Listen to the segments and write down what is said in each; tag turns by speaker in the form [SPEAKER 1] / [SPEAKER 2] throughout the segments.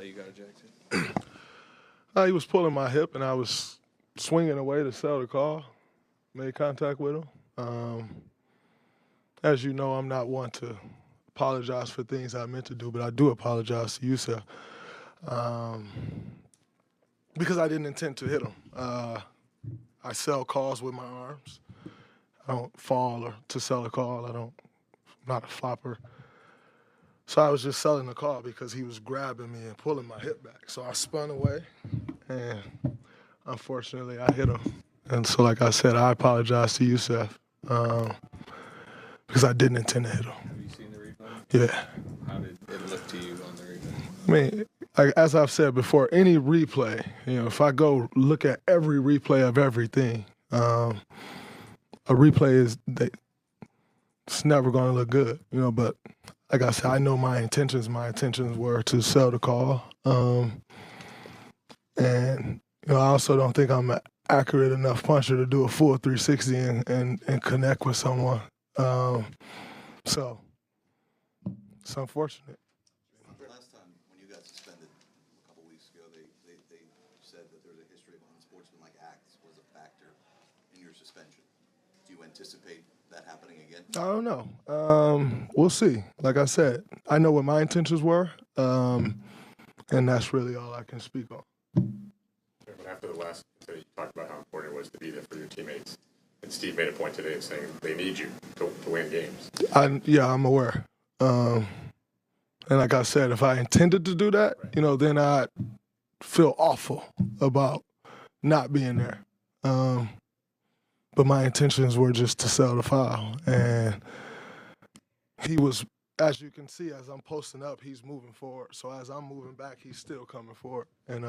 [SPEAKER 1] play you got ejected?
[SPEAKER 2] He was pulling my hip, and I was swinging away to sell the call. Made contact with him. As you know, I'm not one to apologize for things I meant to do, but I do apologize to Jusuf because I didn't intend to hit him. I sell calls with my arms. I don't fall or to sell a call. I'm not a flopper. So I was just selling the call because he was grabbing me and pulling my hip back. So I spun away, and unfortunately I hit him. And so, like I said, I apologize to Jusuf because I didn't intend to hit him.
[SPEAKER 1] Have you seen the replay?
[SPEAKER 2] Yeah.
[SPEAKER 1] How did it look to you on the replay?
[SPEAKER 2] I mean, as I've said before, any replay, if I go look at every replay of everything, a replay it's never going to look good, but like I said, I know my intentions. My intentions were to sell the call. And, I also don't think I'm an accurate enough puncher to do a full 360 and connect with someone. So it's unfortunate.
[SPEAKER 3] Last time when you got suspended a couple weeks ago, they said that there was a history of unsportsmanlike acts was a factor in your suspension. Do you anticipate that happening again?
[SPEAKER 2] I don't know. We'll see. Like I said, I know what my intentions were, and that's really all I can speak on.
[SPEAKER 4] Yeah, but after the last, you talked about how important it was to be there for your teammates. And Steve made a point today saying they need you to win games.
[SPEAKER 2] I'm aware. And like I said, if I intended to do that, then I'd feel awful about not being there. But my intentions were just to sell the file. And he was, as you can see, as I'm posting up, he's moving forward. So as I'm moving back, he's still coming forward. And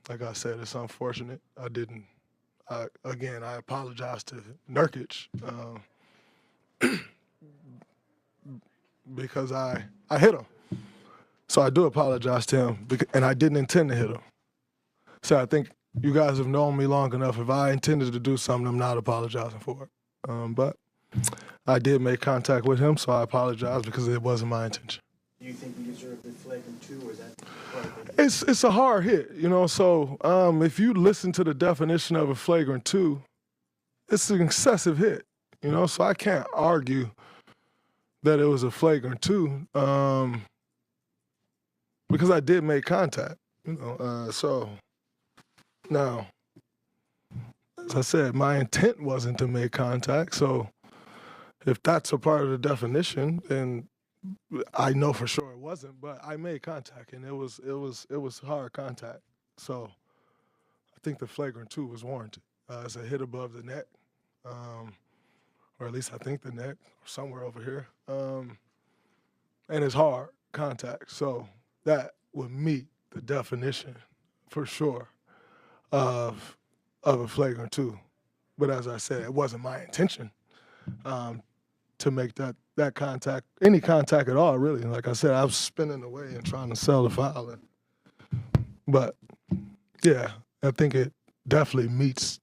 [SPEAKER 2] like I said, it's unfortunate. I apologize to Nurkic because I hit him. So I do apologize to him, and I didn't intend to hit him. So I think you guys have known me long enough. If I intended to do something, I'm not apologizing for it. But I did make contact with him, so I apologize because it wasn't my intention.
[SPEAKER 5] Do you think you deserve the flagrant 2, or is that part of it?
[SPEAKER 2] It's a hard hit, So if you listen to the definition of a flagrant 2, it's an excessive hit, So I can't argue that it was a flagrant 2 because I did make contact, So now, as I said, my intent wasn't to make contact. So if that's a part of the definition, then I know for sure it wasn't. But I made contact, and it was hard contact. So I think the flagrant 2 was warranted. It's a hit above the neck, or at least I think the neck, or somewhere over here, and it's hard contact. So that would meet the definition for sure of a flagrant 2. But as I said, it wasn't my intention to make that contact, any contact at all, really. Like I said, I was spinning away and trying to sell the file. But, yeah, I think it definitely meets,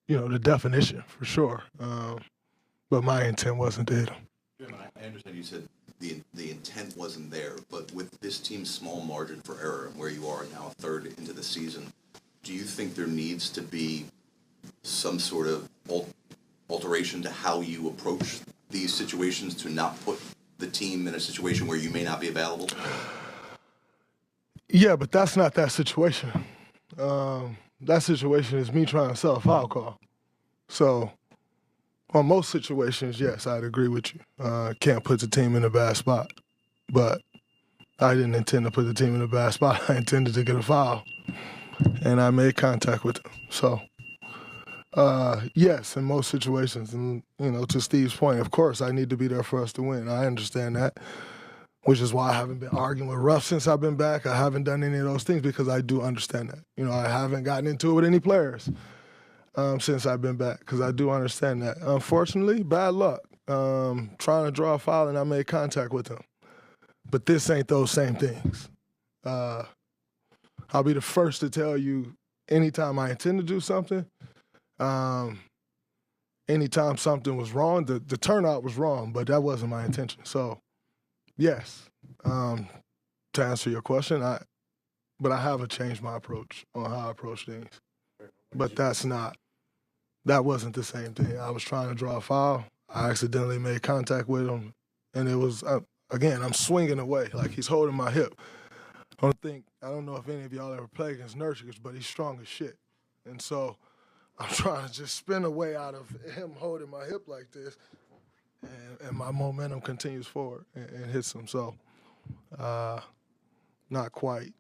[SPEAKER 2] the definition for sure. But my intent wasn't to hit him.
[SPEAKER 3] Jim, I understand you said the intent wasn't there, but with this team's small margin for error and where you are now a third into the season, do you think there needs to be some sort of alteration to how you approach these situations to not put the team in a situation where you may not be available?
[SPEAKER 2] Yeah, but that's not that situation. That situation is me trying to sell a foul call. So on most situations, yes, I'd agree with you. Can't put the team in a bad spot. But I didn't intend to put the team in a bad spot. I intended to get a foul. And I made contact with him. So, yes, in most situations, and, to Steve's point, of course, I need to be there for us to win. I understand that, which is why I haven't been arguing with Ruff since I've been back. I haven't done any of those things because I do understand that. I haven't gotten into it with any players since I've been back because I do understand that. Unfortunately, bad luck. Trying to draw a foul, and I made contact with him. But this ain't those same things. I'll be the first to tell you anytime I intend to do something, anytime something was wrong, the turnout was wrong, but that wasn't my intention. So, yes, to answer your question, but I haven't changed my approach on how I approach things. But that wasn't the same thing. I was trying to draw a foul. I accidentally made contact with him, and it was, again, I'm swinging away. Like, he's holding my hip. I don't know if any of y'all ever played against Nurkic, but he's strong as shit. And so I'm trying to just spin away out of him holding my hip like this, and my momentum continues forward and hits him. So not quite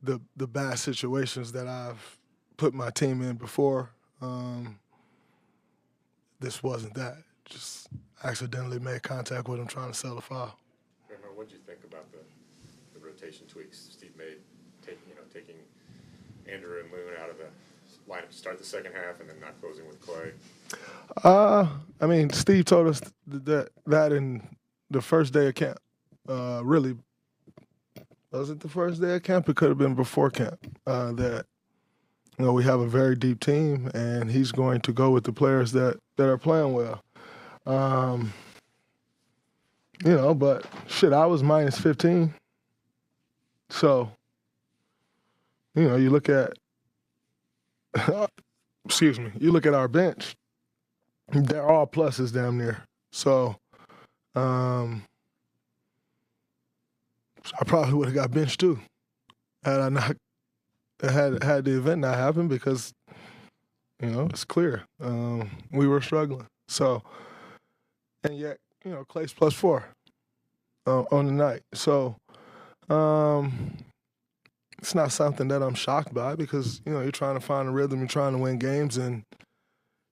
[SPEAKER 2] the bad situations that I've put my team in before. This wasn't that. Just accidentally made contact with him trying to sell a foul.
[SPEAKER 4] Draymond, what did you think about the rotation tweaks Steve made, taking Andrew and Loon out of the lineup to start the second half and then not closing with Klay?
[SPEAKER 2] I mean, Steve told us that in the first day of camp. Really, was it the first day of camp? It could have been before camp. That we have a very deep team, and he's going to go with the players that are playing well. But shit, I was minus 15. So, you look at, you look at our bench, they're all pluses damn near. So, I probably would have got benched too had I not had the event not happen, because it's clear we were struggling. So, and yet Klay's +4 on the night. So it's not something that I'm shocked by, because you're trying to find a rhythm, you're trying to win games, and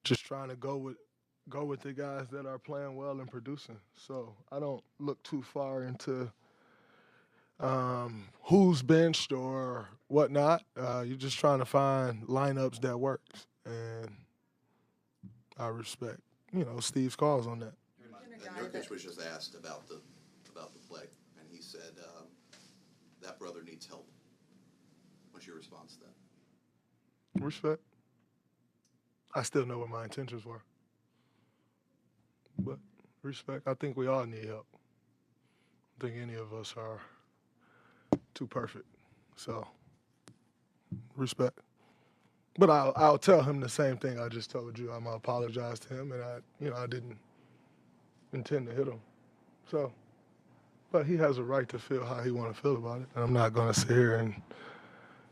[SPEAKER 2] just trying to go with the guys that are playing well and producing. So I don't look too far into who's benched or whatnot. You're just trying to find lineups that works, and I respect Steve's calls on that.
[SPEAKER 3] Nurkic was just asked about the play, and he said that brother needs help. What's your response to that?
[SPEAKER 2] Respect. I still know what my intentions were, but respect. I think we all need help. I don't think any of us are too perfect, so respect. But I'll tell him the same thing I just told you. I'm gonna apologize to him, and I didn't intend to hit him. So, but he has a right to feel how he want to feel about it, and I'm not gonna sit here and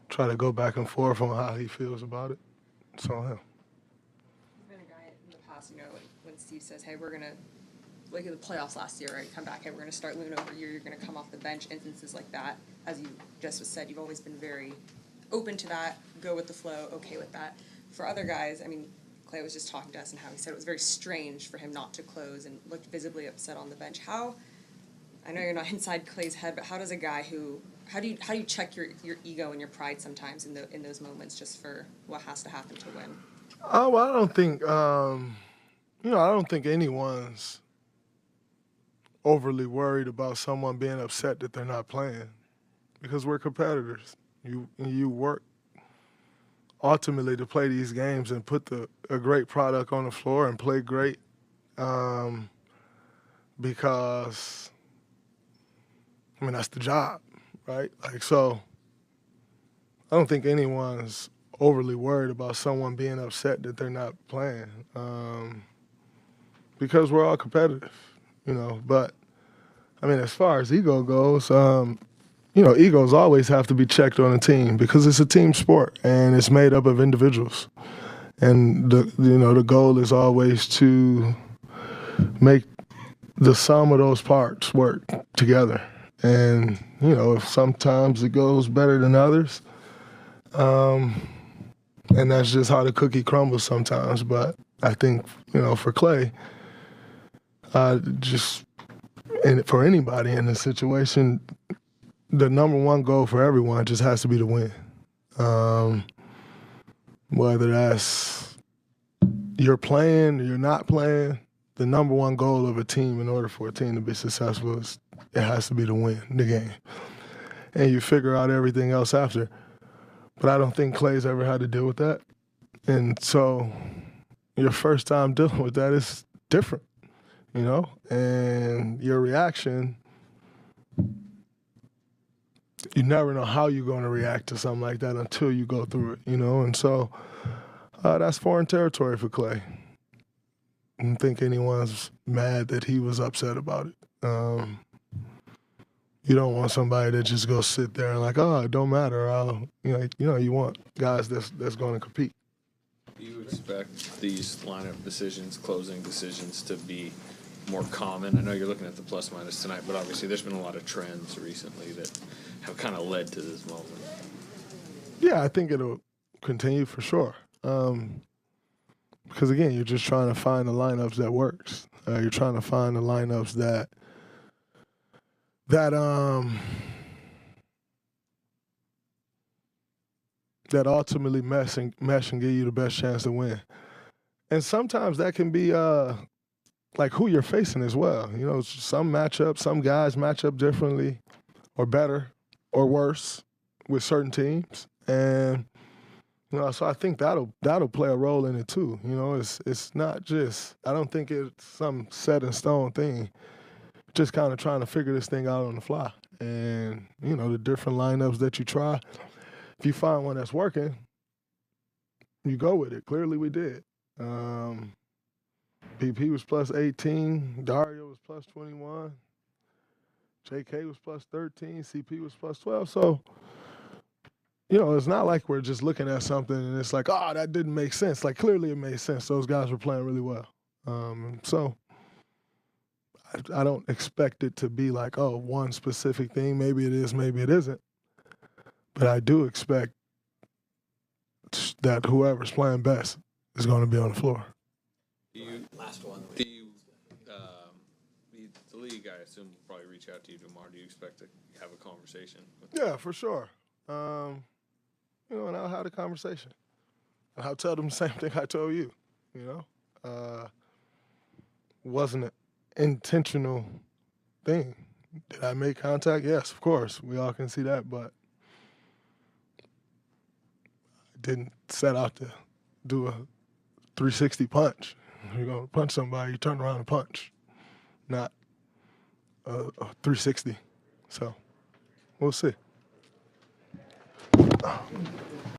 [SPEAKER 2] try to go back and forth on how he feels about it. It's on him.
[SPEAKER 6] You've been a guy in the past, when Steve says, "Hey, we're gonna." Like in the playoffs last year, right? Come back, hey, we're going to start Loon over here. You're going to come off the bench. Instances like that, as you just said, you've always been very open to that, go with the flow, okay with that. For other guys, I mean, Klay was just talking to us and how he said it was very strange for him not to close and looked visibly upset on the bench. How, I know you're not inside Klay's head, but how does a guy how do you check your ego and your pride sometimes in those moments, just for what has to happen to win?
[SPEAKER 2] Well, I don't think I don't think anyone's overly worried about someone being upset that they're not playing, because we're competitors. You work ultimately to play these games and put a great product on the floor and play great, because that's the job, right? So I don't think anyone's overly worried about someone being upset that they're not playing, because we're all competitive. But as far as ego goes, egos always have to be checked on a team, because it's a team sport and it's made up of individuals. And the goal is always to make the sum of those parts work together. And, if sometimes it goes better than others, and that's just how the cookie crumbles sometimes. But I think, for Klay, and for anybody in this situation, the number one goal for everyone just has to be to win. Whether that's you're playing or you're not playing, the number one goal of a team, in order for a team to be successful, is it has to be to win the game. And you figure out everything else after. But I don't think Klay's ever had to deal with that. And so your first time dealing with that is different. And your reaction you never know how you're going to react to something like that until you go through it, you know? And so that's foreign territory for Klay. I don't think anyone's mad that he was upset about it. You don't want somebody that just go sit there and like, oh, it don't matter. You want guys that's going to compete.
[SPEAKER 1] Do you expect these lineup decisions, closing decisions, to be more common? I know you're looking at the plus minus tonight, but obviously there's been a lot of trends recently that have kind of led to this moment.
[SPEAKER 2] Yeah, I think it'll continue for sure. Because again, you're just trying to find the lineups that works. You're trying to find the lineups that ultimately mesh and give you the best chance to win. And sometimes that can be like who you're facing as well. You know, some guys match up differently or better or worse with certain teams. And you know, so I think that'll play a role in it too. You know, it's not just, I don't think it's some set in stone thing. Just kind of trying to figure this thing out on the fly. And, you know, the different lineups that you try, if you find one that's working, you go with it. Clearly we did. PP was plus 18, Dario was plus 21, JK was plus 13, CP was plus 12. So, you know, it's not like we're just looking at something and it's like, oh, that didn't make sense. Like, clearly it made sense. Those guys were playing really well. So I don't expect it to be like, oh, one specific thing. Maybe it is, maybe it isn't. But I do expect that whoever's playing best is going to be on the floor.
[SPEAKER 1] Last one. The league, I assume, will probably reach out to you tomorrow. Do you expect to have a conversation with them?
[SPEAKER 2] Yeah, for sure. You know, and I'll have the conversation. And I'll tell them the same thing I told you, you know. Wasn't an intentional thing. Did I make contact? Yes, of course. We all can see that, but I didn't set out to do a 360 punch. You're going to punch somebody, you turn around and punch, not a 360. So we'll see.